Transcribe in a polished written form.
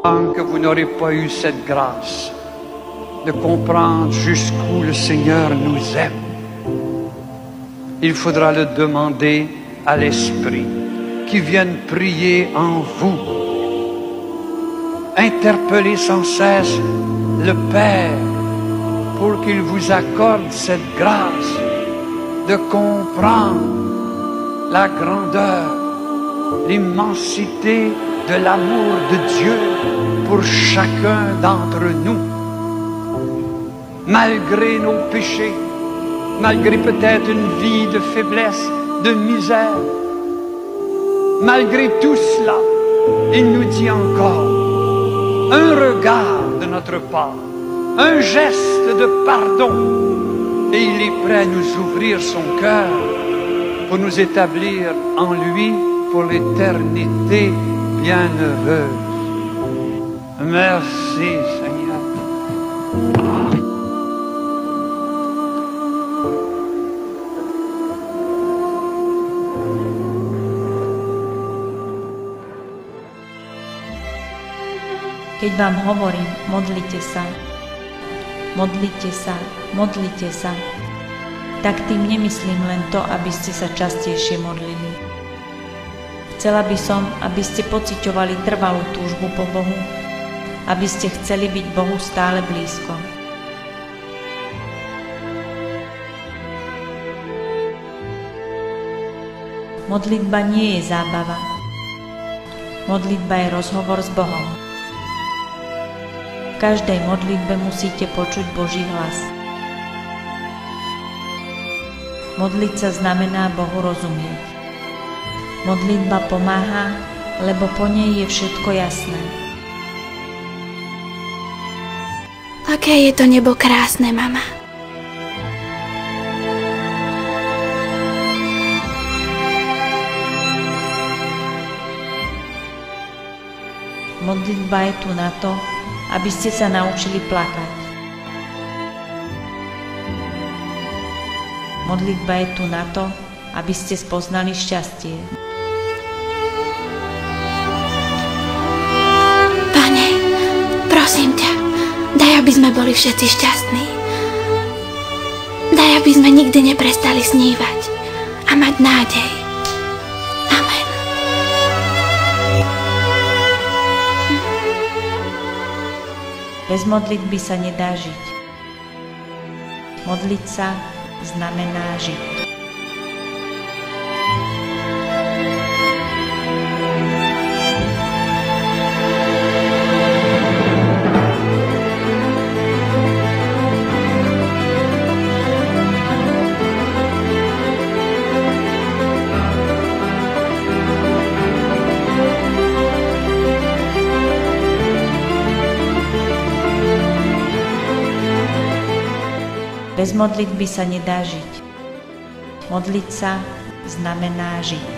Que vous n'aurez pas eu cette grâce de comprendre jusqu'où le Seigneur nous aime. Il faudra le demander à l'Esprit qui vienne prier en vous. Interpellez sans cesse le Père pour qu'il vous accorde cette grâce de comprendre la grandeur, l'immensité de l'amour de Dieu pour chacun d'entre nous. Malgré nos péchés, malgré peut-être une vie de faiblesse, de misère, malgré tout cela, il nous dit encore un regard de notre part, un geste de pardon, et il est prêt à nous ouvrir son cœur pour nous établir en lui pour l'éternité bienheureuse. Merci, Seigneur. Keď vám hovorím, modlite sa, modlite sa, modlite sa, tak tým nemyslím len to, aby ste sa častejšie modlili. Chcela by som, aby ste pociťovali trvalú túžbu po Bohu, aby ste chceli byť Bohu stále blízko. Modlitba nie je zábava. Modlitba je rozhovor s Bohom. V každej modlitbe musíte počuť Boží hlas. Modliť sa znamená Bohu rozumieť. Modlitba pomáha, lebo po nej je všetko jasné. Aké je to nebo krásne, mama. Modlitba je tu na to, aby ste sa naučili plakať. Modlitba je tu na to, aby ste spoznali šťastie. Pane, prosím ťa, daj, aby sme boli všetci šťastní. Daj, aby sme nikdy neprestali snívať a mať nádej. Amen. Bez modlitby sa nedá žiť. Modliť sa znamená žiť. Bez modlitby sa nedá žiť. Modliť sa znamená žiť.